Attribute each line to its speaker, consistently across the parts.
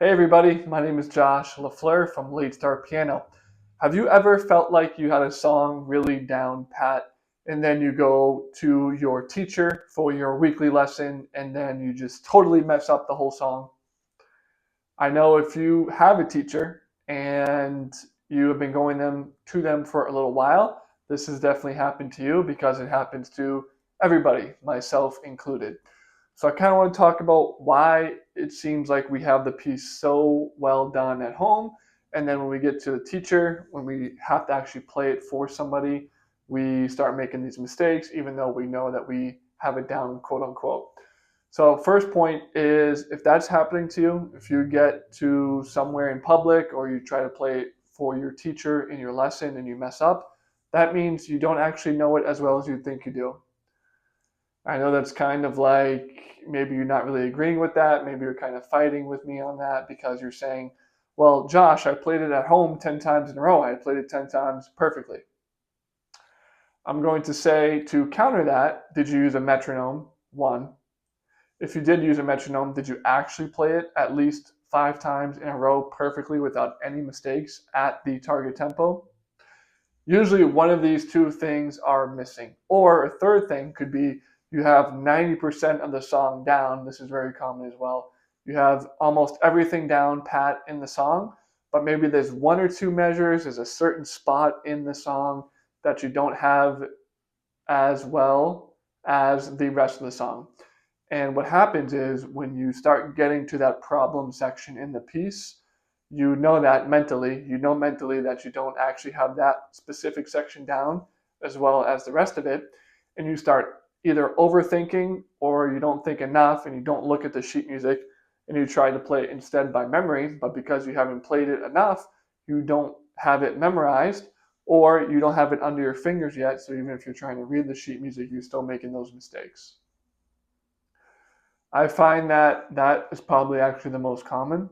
Speaker 1: Hey everybody, my name is Josh LaFleur from Late Start Piano. Have you ever felt like you had a song really down pat and then you go to your teacher for your weekly lesson and then you just totally mess up the whole song? I know if you have a teacher and you have been going to them for a little while, this has definitely happened to you because it happens to everybody, myself included. So I kind of want to talk about why it seems like we have the piece so well done at home, and then when we get to the teacher, when we have to actually play it for somebody, we start making these mistakes, even though we know that we have it down, quote unquote. So first point is if that's happening to you, if you get to somewhere in public or you try to play it for your teacher in your lesson and you mess up, that means you don't actually know it as well as you think you do. I know that's kind of like maybe you're not really agreeing with that. Maybe you're kind of fighting with me on that because you're saying, well, Josh, I played it at home 10 times in a row. I played it 10 times perfectly. I'm going to say to counter that, did you use a metronome? One. If you did use a metronome, did you actually play it at least 5 times in a row perfectly without any mistakes at the target tempo? Usually one of these two things are missing. Or a third thing could be you have 90% of the song down. This is very common as well. You have almost everything down pat in the song, but maybe there's one or two measures, there's a certain spot in the song that you don't have as well as the rest of the song. And what happens is when you start getting to that problem section in the piece, you know mentally that you don't actually have that specific section down as well as the rest of it. And you start either overthinking or you don't think enough and you don't look at the sheet music and you try to play it instead by memory. But because you haven't played it enough, you don't have it memorized or you don't have it under your fingers yet. So even if you're trying to read the sheet music, you're still making those mistakes. I find that that is probably actually the most common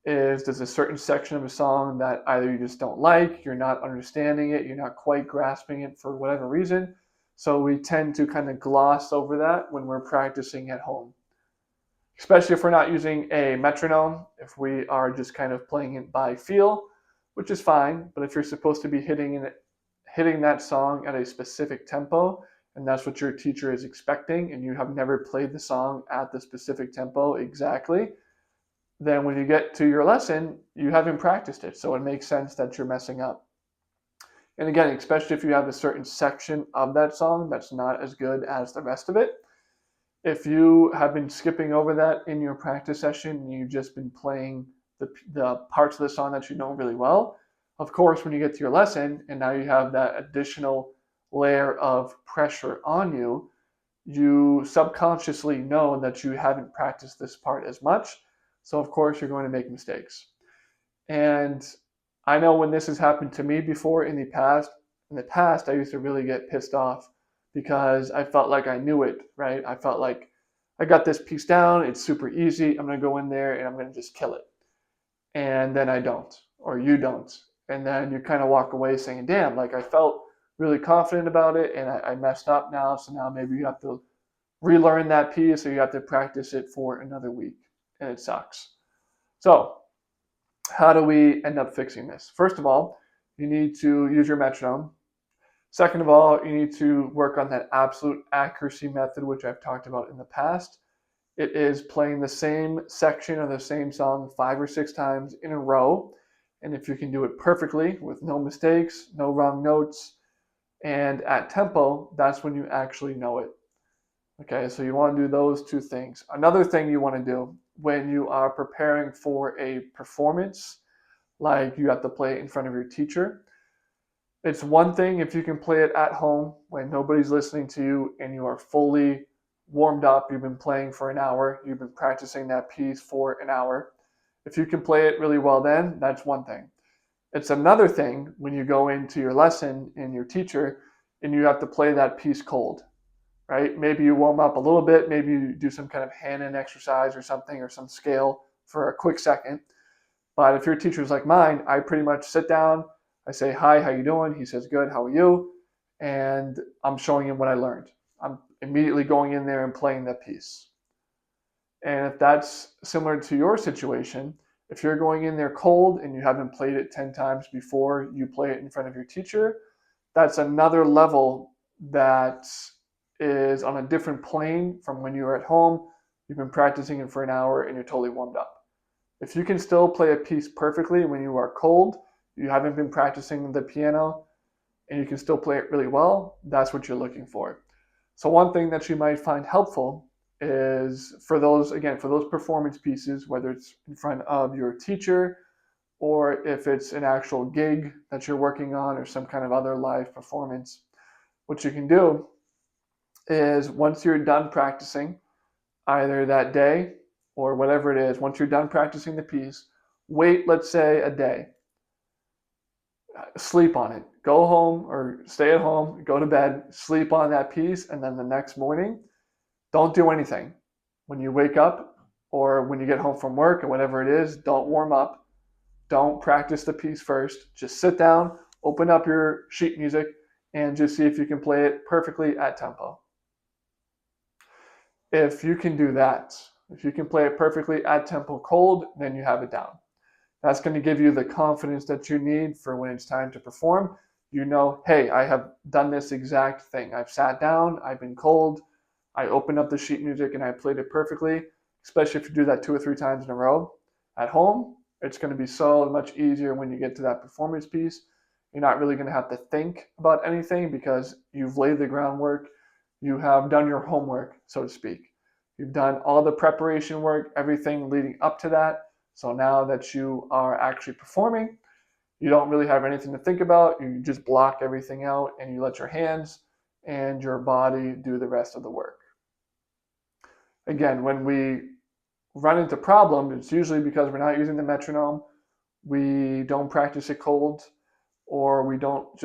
Speaker 1: is there's a certain section of a song that either you just don't like, you're not understanding it, you're not quite grasping it for whatever reason. So we tend to kind of gloss over that when we're practicing at home, especially if we're not using a metronome, if we are just kind of playing it by feel, which is fine. But if you're supposed to be hitting that song at a specific tempo, and that's what your teacher is expecting, and you have never played the song at the specific tempo exactly, then when you get to your lesson, you haven't practiced it. So it makes sense that you're messing up. And again, especially if you have a certain section of that song that's not as good as the rest of it, if you have been skipping over that in your practice session and you've just been playing the parts of the song that you know really well, of course, when you get to your lesson and now you have that additional layer of pressure on you, you subconsciously know that you haven't practiced this part as much. So, of course, you're going to make mistakes. And I know when this has happened to me before in the past, I used to really get pissed off because I felt like I knew it, right? I felt like I got this piece down, it's super easy. I'm going to go in there and I'm going to just kill it. And then I don't, or you don't. And then you kind of walk away saying, damn, like I felt really confident about it and I messed up now. So now maybe you have to relearn that piece or you have to practice it for another week. And it sucks. So how do we end up fixing this? First of all, you need to use your metronome. Second of all, you need to work on that absolute accuracy method, which I've talked about in the past. It is playing the same section of the same song 5 or 6 times in a row. And if you can do it perfectly with no mistakes, no wrong notes, and at tempo, that's when you actually know it. Okay, so you want to do those two things. Another thing you want to do when you are preparing for a performance, like you have to play it in front of your teacher. It's one thing if you can play it at home when nobody's listening to you and you are fully warmed up, you've been playing for an hour, you've been practicing that piece for an hour. If you can play it really well then, that's one thing. It's another thing when you go into your lesson and your teacher and you have to play that piece cold, right? Maybe you warm up a little bit, maybe you do some kind of hand-in exercise or something or some scale for a quick second. But if your teacher's like mine, I pretty much sit down, I say, hi, how you doing? He says, good, how are you? And I'm showing him what I learned. I'm immediately going in there and playing that piece. And if that's similar to your situation, If you're going in there cold and you haven't played it 10 times before you play it in front of your teacher, that's another level that is on a different plane from when you're at home, you've been practicing it for an hour, and you're totally warmed up. If you can still play a piece perfectly when you are cold, you haven't been practicing the piano, and you can still play it really well, that's what you're looking for. So one thing that you might find helpful is for those performance pieces, whether it's in front of your teacher or if it's an actual gig that you're working on or some kind of other live performance, what you can do is once you're done practicing, either that day or whatever it is, once you're done practicing the piece, wait, let's say, a day. Sleep on it. Go home or stay at home, go to bed, sleep on that piece, and then the next morning, don't do anything. When you wake up or when you get home from work or whatever it is, don't warm up. Don't practice the piece first. Just sit down, open up your sheet music, and just see if you can play it perfectly at tempo. If you can do that, if you can play it perfectly at tempo cold, then you have it down. That's going to give you the confidence that you need for when it's time to perform. You know, hey, I have done this exact thing. I've sat down, I've been cold, I opened up the sheet music and I played it perfectly, especially if you do that 2 or 3 times in a row. At home, it's going to be so much easier when you get to that performance piece. You're not really going to have to think about anything because you've laid the groundwork. You have done your homework, so to speak. You've done all the preparation work, everything leading up to that. So now that you are actually performing, you don't really have anything to think about. You just block everything out and you let your hands and your body do the rest of the work. Again, when we run into problems, it's usually because we're not using the metronome, we don't practice it cold, or we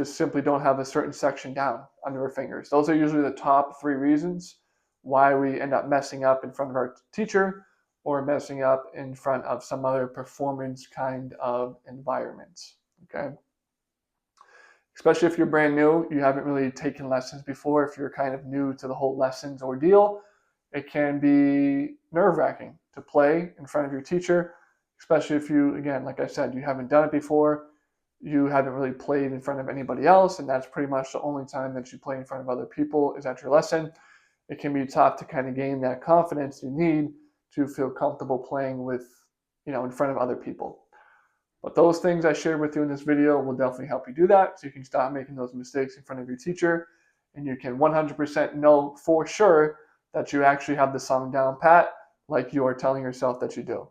Speaker 1: simply don't have a certain section down under our fingers. Those are usually the top 3 reasons why we end up messing up in front of our teacher or messing up in front of some other performance kind of environment, okay? Especially if you're brand new, you haven't really taken lessons before, if you're kind of new to the whole lessons ordeal, it can be nerve-wracking to play in front of your teacher, especially if you, again, like I said, you haven't done it before, you haven't really played in front of anybody else, and that's pretty much the only time that you play in front of other people is at your lesson. It can be tough to kind of gain that confidence you need to feel comfortable playing with, in front of other people. But those things I shared with you in this video will definitely help you do that, so you can stop making those mistakes in front of your teacher, and you can 100% know for sure that you actually have the song down pat, like you are telling yourself that you do.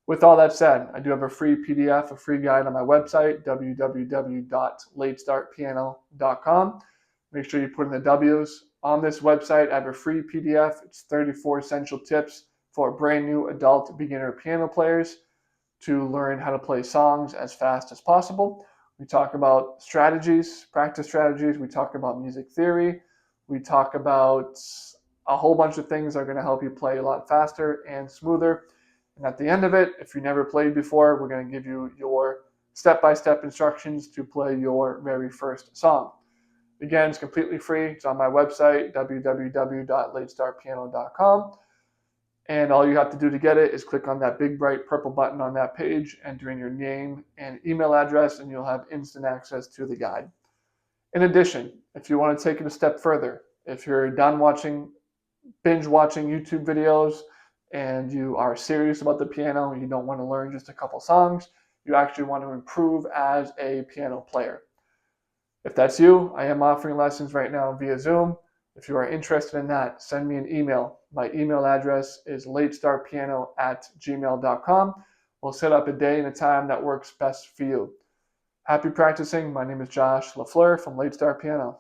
Speaker 1: With all that said, I do have a free PDF, a free guide on my website, www.latestartpiano.com. Make sure you put in the W's. On this website, I have a free PDF. It's 34 essential tips for brand new adult beginner piano players to learn how to play songs as fast as possible. We talk about strategies, practice strategies. We talk about music theory. We talk about a whole bunch of things that are going to help you play a lot faster and smoother. And at the end of it, if you never played before, we're going to give you your step-by-step instructions to play your very first song. Again, it's completely free. It's on my website, www.latestartpiano.com. And all you have to do to get it is click on that big bright purple button on that page, enter in your name and email address, and you'll have instant access to the guide. In addition, if you want to take it a step further, if you're done binge watching YouTube videos and you are serious about the piano and you don't want to learn just a couple songs, you actually want to improve as a piano player. If that's you, I am offering lessons right now via Zoom. If you are interested in that, send me an email. My email address is latestartpiano@gmail.com. We'll set up a day and a time that works best for you. Happy practicing. My name is Josh LaFleur from Late Start Piano.